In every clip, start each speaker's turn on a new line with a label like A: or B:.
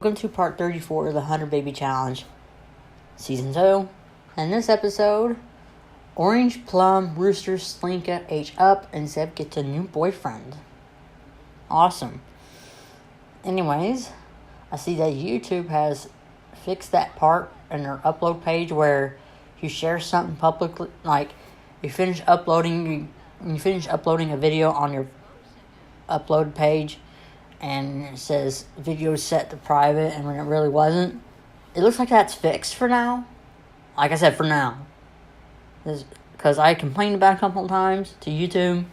A: welcome to part 34 of the 100 Baby Challenge, Season 2. In this episode, Orange, Plum, Rooster, Slinka age up, and Zeb gets a new boyfriend. Awesome. Anyways, I see that YouTube has fixed that part in their upload page where you share something publicly, like you finish uploading a video on your upload page, and it says video set to private, and when it really wasn't. It looks like that's fixed for now. Like I said, for now. Because I complained about it a couple of times to YouTube,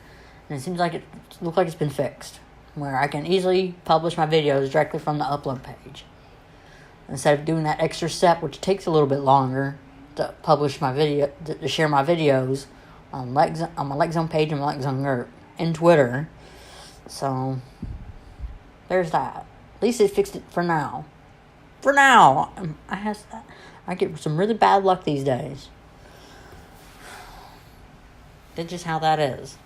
A: and it seems like it looks like it's been fixed, where I can easily publish my videos directly from the upload page, instead of doing that extra step, which takes a little bit longer to publish my video, to share my videos on my LegZone page and my LegZone group and Twitter. So there's that. At least they fixed it for now. For now, I get some really bad luck these days. That's just how that is.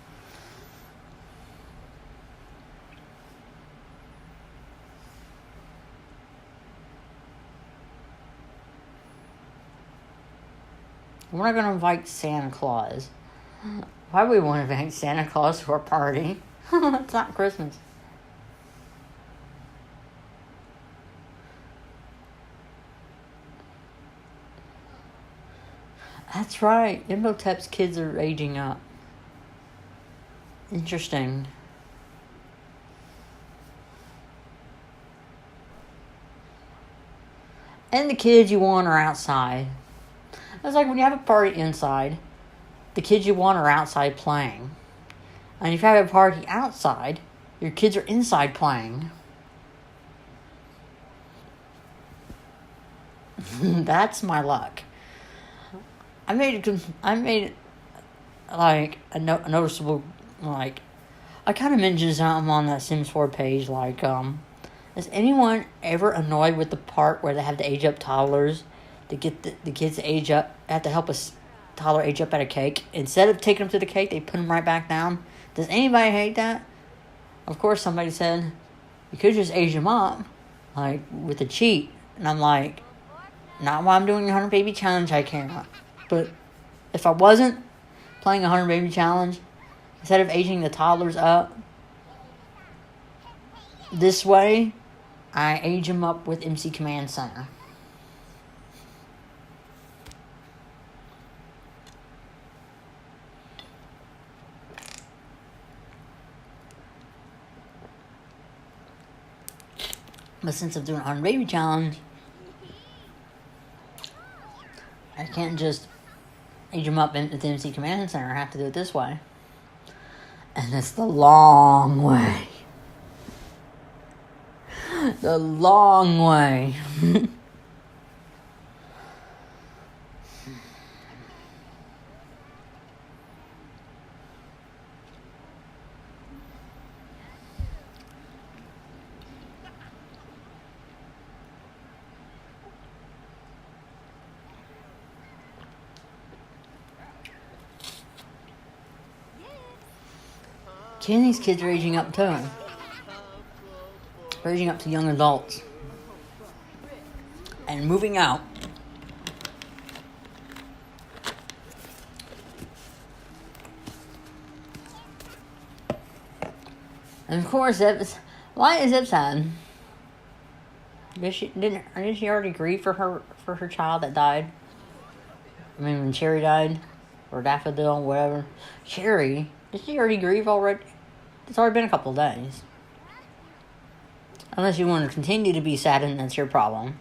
A: We're not going to invite Santa Claus. Why would we want to invite Santa Claus to our party? It's not Christmas. That's right. Imhotep's kids are aging up. Interesting. And the kids you want are outside. It's like when you have a party inside, the kids you want are outside playing. And if you have a party outside, your kids are inside playing. That's my luck. I made it like a noticeable, like, I kind of mentioned something on that Sims 4 page, like, is anyone ever annoyed with the part where they have to age up toddlers to get the kids to age up, have to help a toddler age up at a cake? Instead of taking them to the cake, they put them right back down. Does anybody hate that? Of course, somebody said, you could just age them up, like, with a cheat. And I'm like, not while I'm doing the 100 Baby Challenge, I cannot. But if I wasn't playing a 100 Baby Challenge, instead of aging the toddlers up this way, I age them up with MC Command Center. But since I'm doing a 100 Baby Challenge, I can't just age them up at the MC Command Center. I have to do it this way. And it's the long way. The long way. And these kids are aging up too. They're aging up to young adults. And moving out. And of course, why is Zeb sad? Did she already grieve for her child that died? I mean, when Cherry died, or Daffodil, whatever. Cherry, did she already grieve already? It's already been a couple of days. Unless you want to continue to be sad, and that's your problem.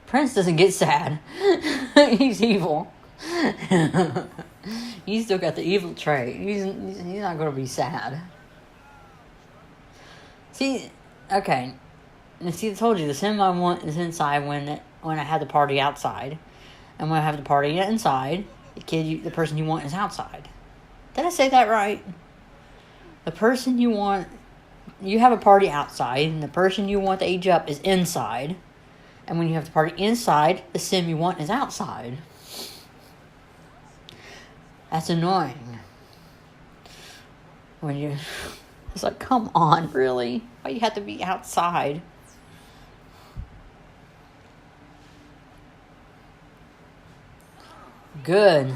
A: Prince doesn't get sad. He's evil. He's still got the evil trait. He's not going to be sad. See, okay. And see, I told you, the sim I want is inside when I have the party outside. And when I have the party inside, the person you want is outside. Did I say that right? The person you want, you have a party outside, and the person you want to age up is inside. And when you have the party inside, the sim you want is outside. That's annoying. When you It's like, come on, really? Why you have to be outside? Good.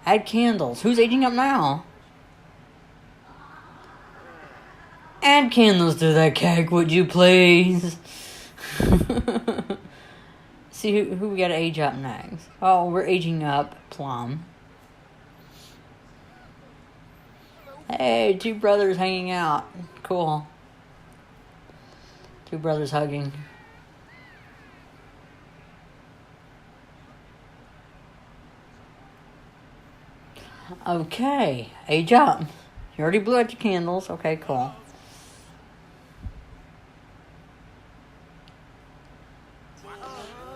A: Add candles. Who's aging up now? Add candles to that cake, would you please? See who we gotta age up next. Oh, we're aging up Plum. Hey, two brothers hanging out. Cool. Two brothers hugging. Okay, age up. You already blew out your candles. Okay, cool.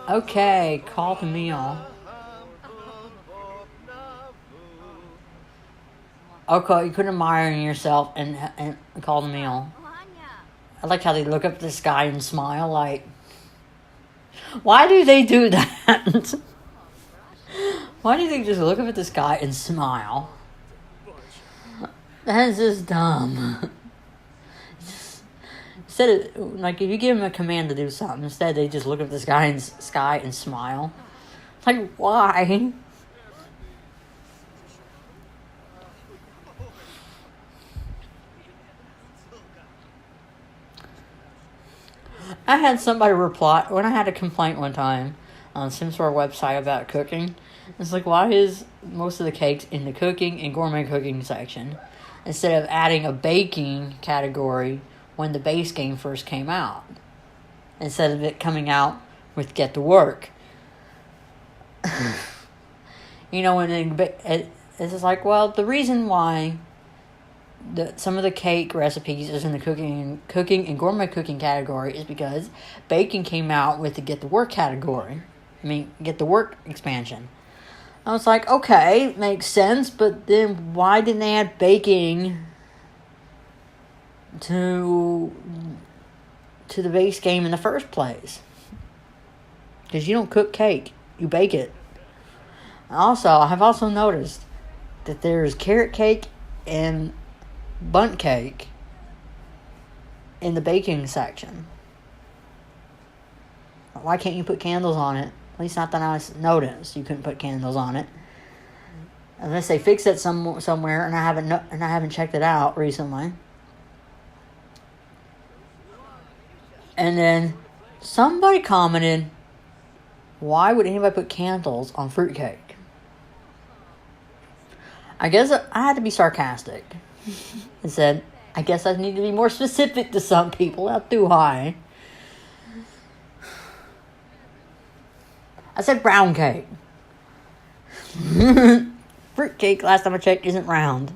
A: Okay, call the meal. Okay, you couldn't admire yourself and call the meal. I like how they look up at the sky and smile like... Why do they do that? Why do they just look up at the sky and smile? That is just dumb. Instead of, like, if you give them a command to do something, instead they just look up at the sky and smile. Like, why? I had somebody reply when I had a complaint one time on some sort of website about cooking. It's like, why is most of the cakes in the cooking and gourmet cooking section instead of adding a baking category when the base game first came out, instead of it coming out with get to work? You know, and it's just like, well, the reason why some of the cake recipes is in the cooking and gourmet cooking category is because baking came out with the get to work category. I mean, get to work expansion. I was like, okay, makes sense, but then why didn't they add baking to the base game in the first place? Because you don't cook cake, you bake it. Also, I have also noticed that there's carrot cake and bundt cake in the baking section. Why can't you put candles on it? At least not that I noticed. You couldn't put candles on it, unless they fixed it somewhere, and I haven't checked it out recently. And then somebody commented, "Why would anybody put candles on fruitcake?" I guess I had to be sarcastic and said, "I guess I need to be more specific to some people, not too high." I said brown cake. Fruit cake, last time I checked, isn't round.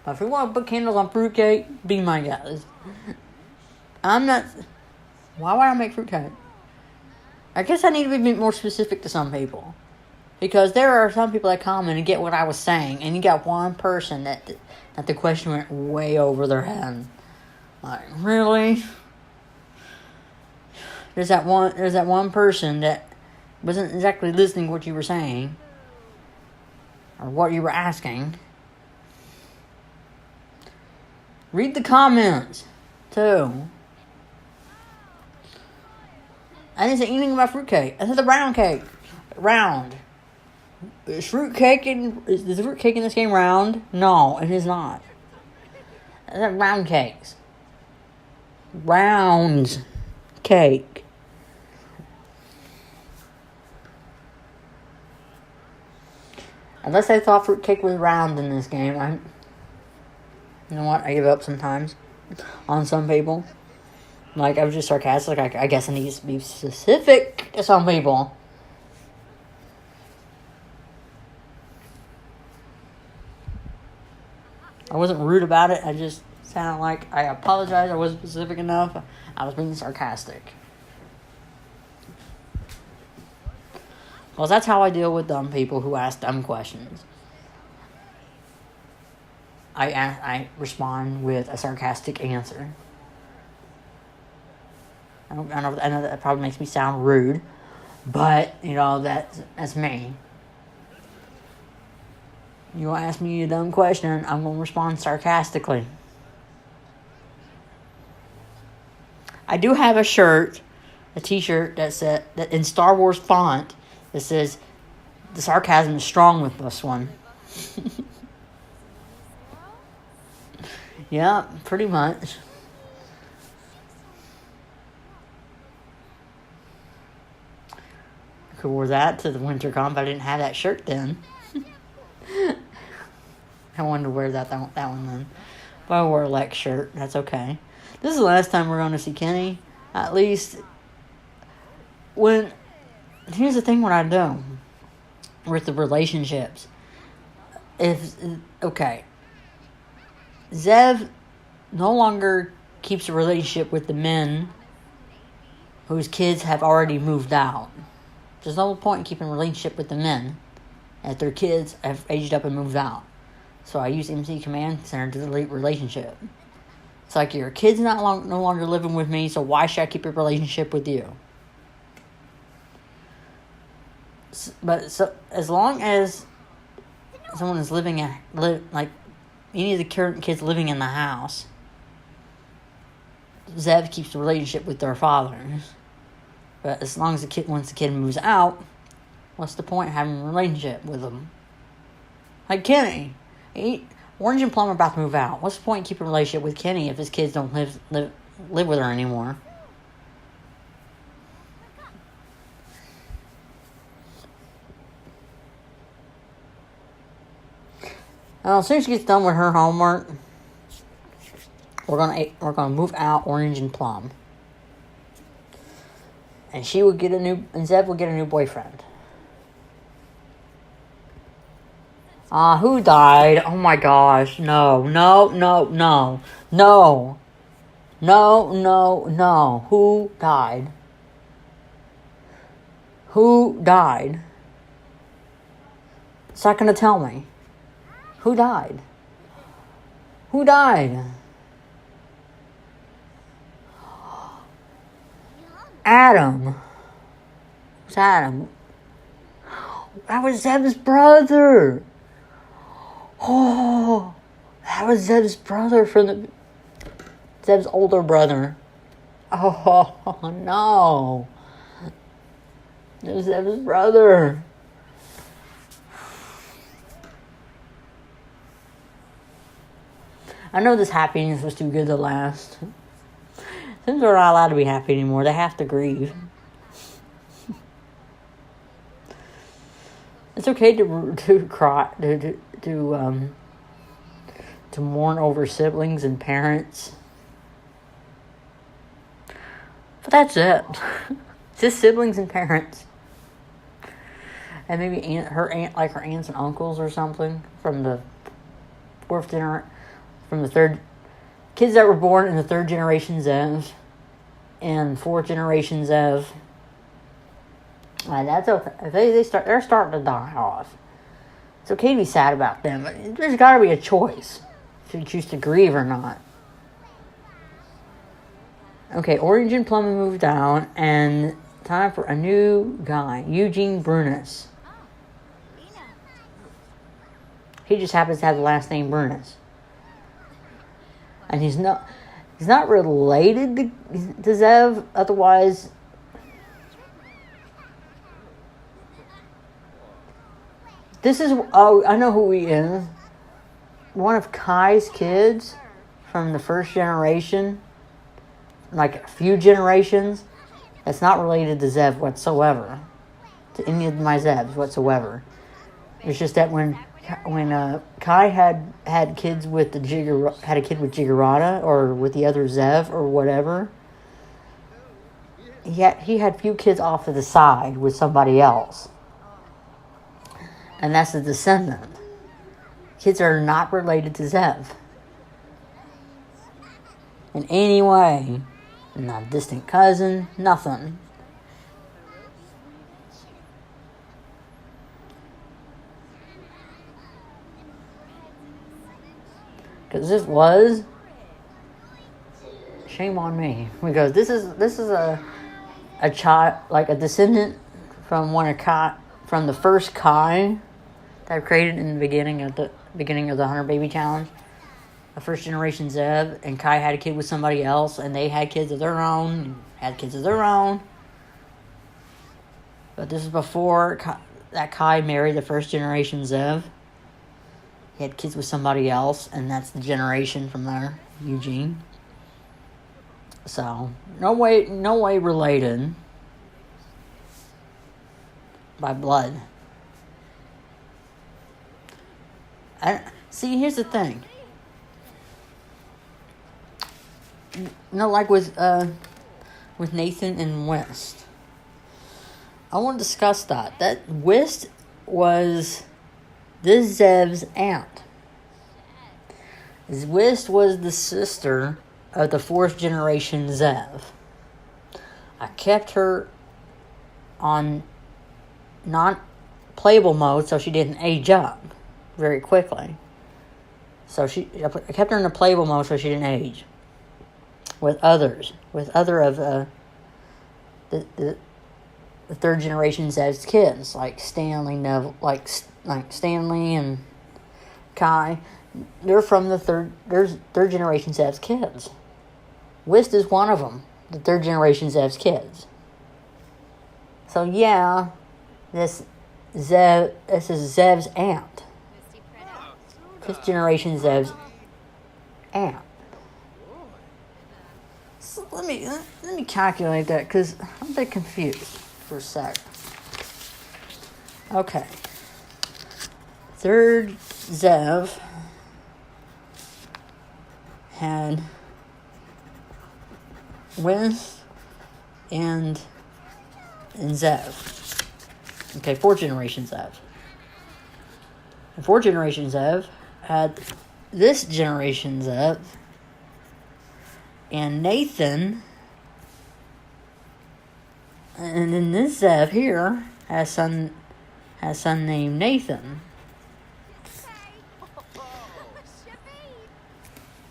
A: But if we want to put candles on fruit cake, be my guys. I'm not... Why would I make fruit cake? I guess I need to be more specific to some people. Because there are some people that comment and get what I was saying, and you got one person that the question went way over their head. Like, really? There's that one person that wasn't exactly listening to what you were saying or what you were asking. Read the comments too. I didn't say anything about fruitcake. I said the round cake. Round. Is the fruitcake in this game round? No, it is not. I said round cakes. Round cake. Unless I thought fruitcake was round in this game, you know what? I give up sometimes on some people. Like, I was just sarcastic. I guess I need to be specific to some people. I wasn't rude about it. I just sounded like I apologize. I wasn't specific enough. I was being sarcastic. Well, that's how I deal with dumb people who ask dumb questions. I respond with a sarcastic answer. I know that probably makes me sound rude, but, you know, that's me. You want to ask me a dumb question, I'm going to respond sarcastically. I do have a shirt, a t-shirt that in Star Wars font that says, "The sarcasm is strong with this one." Yeah, pretty much. I could wear that to the WinterCon, but I didn't have that shirt then. I wanted to wear that one then. But I wore a Lex shirt. That's okay. This is the last time we're going to see Kenny. At least, here's the thing what I do with the relationships. Zev no longer keeps a relationship with the men whose kids have already moved out. There's no point in keeping a relationship with the men if their kids have aged up and moved out. So I use MC Command Center to delete relationship. It's like your kid's no longer living with me, so why should I keep a relationship with you? But as long as someone is like any of the current kids living in the house, Zev keeps the relationship with their fathers. But as long as once the kid moves out, what's the point of having a relationship with them? Like Kenny. Orange and Plum are about to move out. What's the point in keeping a relationship with Kenny if his kids don't live with her anymore? As soon as she gets done with her homework, we're gonna move out Orange and Plum, and Zev will get a new boyfriend. Who died? Oh my gosh, no. Who died? Who died? It's not gonna tell me. Who died? Who died? Adam. Who's Adam? That was Zeb's brother. Oh, that was Zeb's brother Zeb's older brother. Oh, no. It was Zeb's brother. I know this happiness was too good to last. Since they're not allowed to be happy anymore, they have to grieve. It's okay to cry, to mourn over siblings and parents. But that's it. Just siblings and parents. And maybe her aunts and uncles or something from the third, kids that were born in the third generation Zev and fourth generation Zev. That's okay. They're starting to die off. It's okay to be sad about them, but there's got to be a choice if you choose to grieve or not. Okay, Orange and Plum moved out, and time for a new guy, Eugene Brunis. He just happens to have the last name Brunis, and he's not related to Zev. Otherwise, I know who he is. One of Kai's kids from the first generation, like a few generations, that's not related to Zev whatsoever, to any of my Zevs whatsoever. It's just that when Kai had kids with had a kid with Jiggerata or with the other Zev or whatever, he had few kids off to the side with somebody else. And that's a descendant. Kids are not related to Zev in any way. Not a distant cousin, nothing. Because this was, shame on me, because this is a child, like a descendant from from the first Kai that were created in the beginning of the 100 Baby Challenge. The first generation Zev and Kai had a kid with somebody else, and they had kids of their own, and had kids of their own. But this is before that Kai married the first generation Zev. He had kids with somebody else, and that's the generation from there, Eugene. So, no way related by blood. See, here's the thing. Like with Nathan and West. I want to discuss that. That West was this Zev's aunt. West was the sister of the fourth generation Zev. I kept her on non-playable mode so she didn't age up very quickly. I kept her in the playable mode so she didn't age. With other of the third generation Zev's kids, like Stanley, Neville, like Stanley and Kai. They're from the third generation Zev's kids. Wist is one of them, the third generation Zev's kids. So yeah, this is Zev's aunt. Fifth generation Zev's aunt. So let me calculate that, because I'm a bit confused for a sec. Okay. Third Zev had Wynth and Zev. Okay, fourth generation Zev. And fourth generation Zev had this generation Zev and Nathan, and then this Zev here has son named Nathan.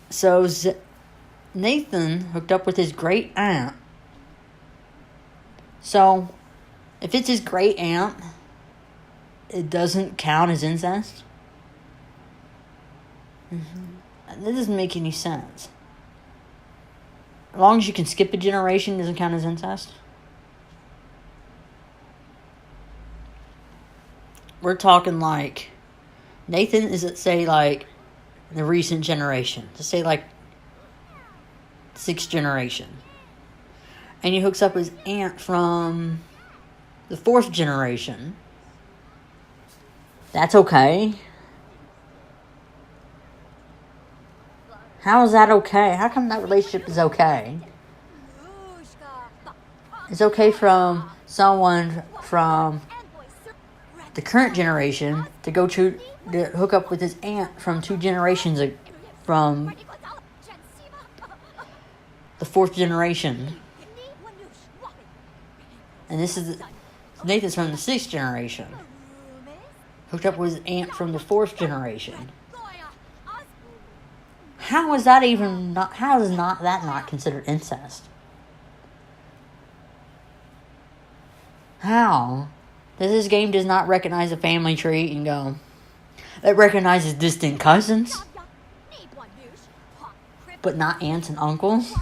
A: So Nathan hooked up with his great aunt. So if it's his great aunt, it doesn't count as incest. That doesn't make any sense. As long as you can skip a generation, it doesn't count as incest. We're talking like Nathan is, say, like the recent generation. To say like sixth generation. And he hooks up his aunt from the fourth generation. That's okay. How is that okay? How come that relationship is okay? It's okay from someone from the current generation to hook up with his aunt from two generations from the fourth generation. And this is Nathan's from the sixth generation. Hooked up with his aunt from the fourth generation. How is that not considered incest? How? This game does not recognize a family tree and go, it recognizes distant cousins, but not aunts and uncles.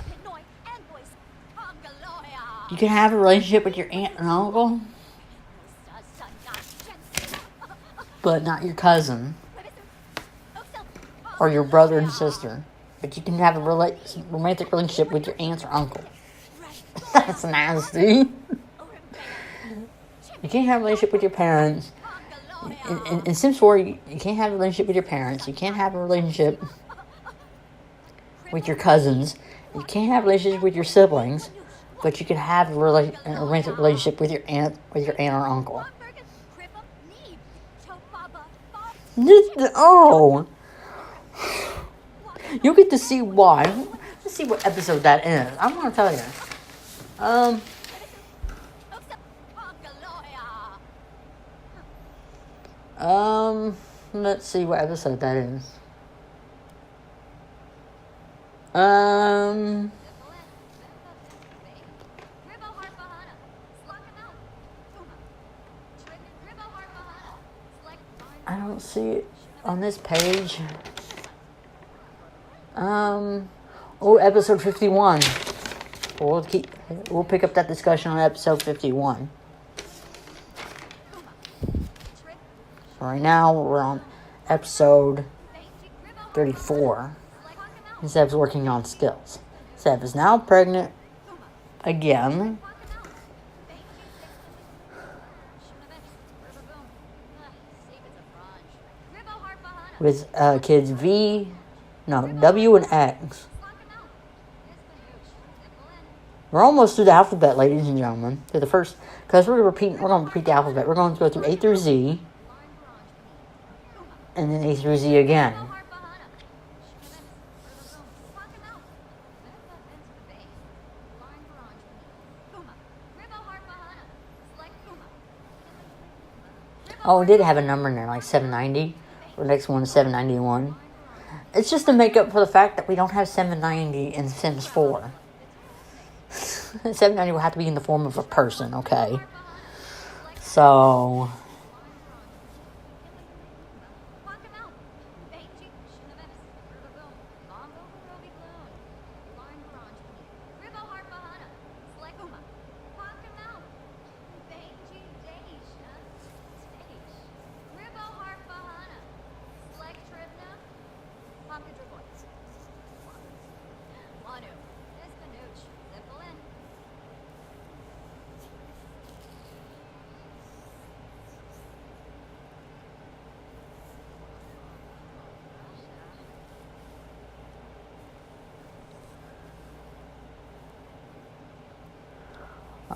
A: You can have a relationship with your aunt and uncle, but not your cousin or your brother and sister. But you can have a romantic relationship with your aunt or uncle. That's nasty. You can't have a relationship with your parents. In Sims 4, you can't have a relationship with your parents. You can't have a relationship with your cousins. You can't have a relationship with your siblings. But you can have a romantic relationship with your aunt or uncle. Oh! You'll get to see why. Let's see what episode that is. I'm going to tell you. Let's see what episode that is. I don't don't see it on this page. Episode 51. We'll pick up that discussion on episode 51. Right now, we're on episode 34. And Zeb's working on skills. Zeb is now pregnant again. With kids W and X. We're almost through the alphabet, ladies and gentlemen. For the first, because we're going to repeat the alphabet. We're going to go through A through Z, and then A through Z again. Oh, it did have a number in there, like 790. The next one is 791. It's just to make up for the fact that we don't have 790 in Sims 4. 790 will have to be in the form of a person, okay? So...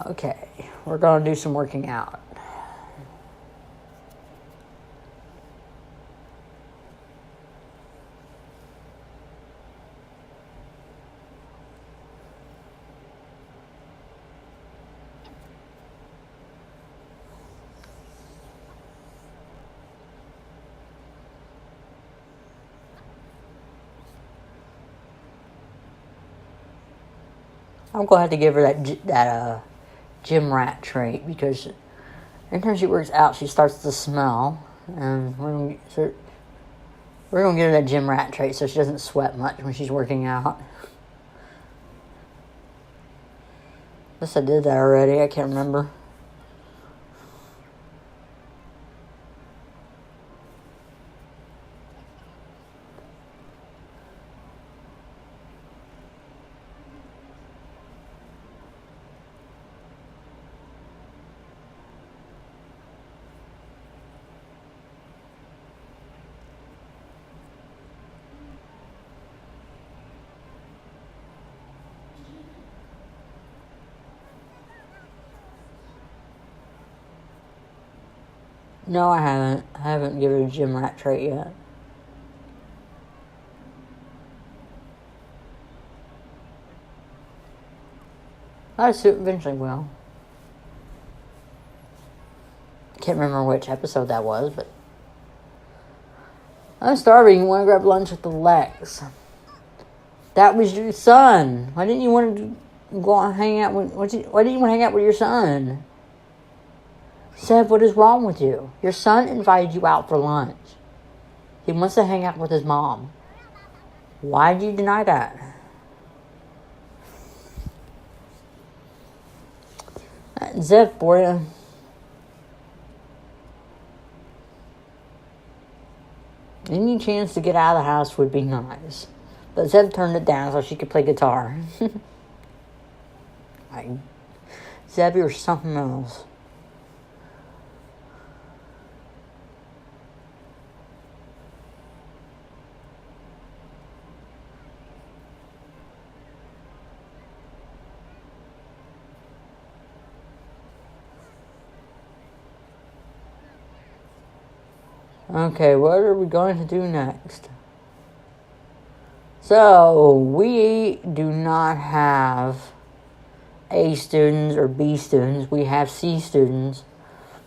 A: Okay, we're going to do some working out. I'm going to have to give her that gym rat trait, because anytime she works out, she starts to smell, and we're going to give her that gym rat trait so she doesn't sweat much when she's working out. Guess I did that already. I can't remember. No, I haven't. I haven't given her a gym rat trait yet. I eventually will. Can't remember which episode that was, but... I'm starving. You want to grab lunch with the Lex? That was your son. Why didn't you want to go and hang out with... Why didn't you want to hang out with your son? Seb, what is wrong with you? Your son invited you out for lunch. He wants to hang out with his mom. Why did you deny that? Zeb, for you. Any chance to get out of the house would be nice. But Zeb turned it down so she could play guitar. Zeb, you're something else. Okay, what are we going to do next? So, we do not have A students or B students. We have C students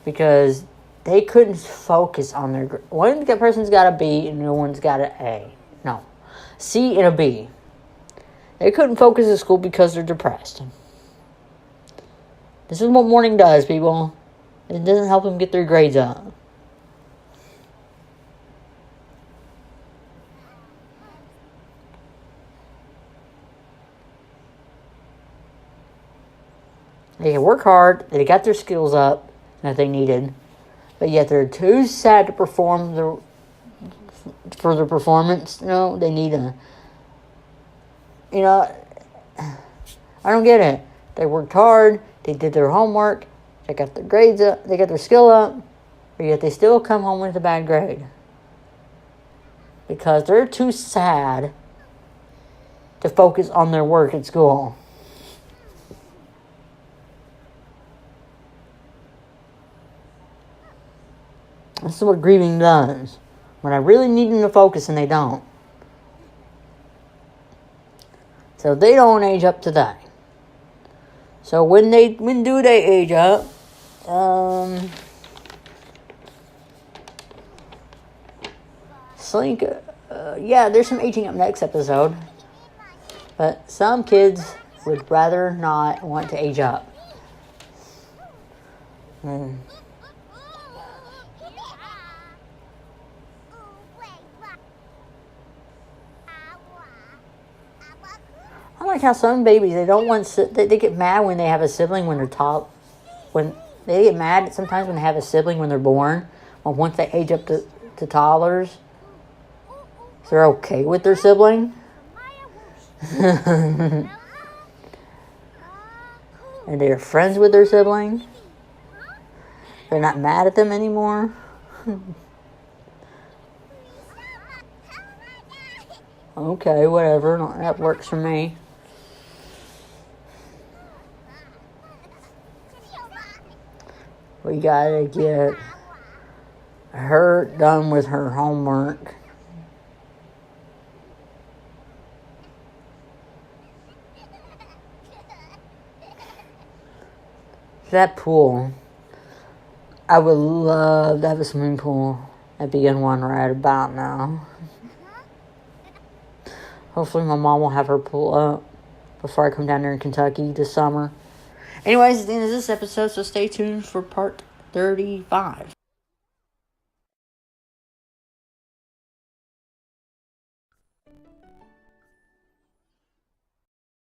A: because they couldn't focus on their... One person's got a B and the one's got an A. No, C and a B. They couldn't focus at school because they're depressed. This is what mourning does, people. It doesn't help them get their grades up. They work hard. They got their skills up that they needed. But yet they're too sad to perform for their performance. They need a... I don't get it. They worked hard. They did their homework. They got their grades up. They got their skill up. But yet they still come home with a bad grade. Because they're too sad to focus on their work at school. This is what grieving does. When I really need them to focus and they don't. So they don't age up to that. So when do they age up? Slinka, there's some aging up next episode. But some kids would rather not want to age up. I like how some babies, they don't want... They get mad when they have a sibling when they're when they get mad sometimes when they have a sibling when they're born. Or once they age up to toddlers. So they're okay with their sibling. And they're friends with their sibling. They're not mad at them anymore. Okay, whatever. That works for me. We gotta get her done with her homework. That pool. I would love to have a swimming pool. I'd be in one right about now. Hopefully my mom will have her pool up before I come down there in Kentucky this summer. Anyways, it's the end of this episode, so stay tuned for part 35.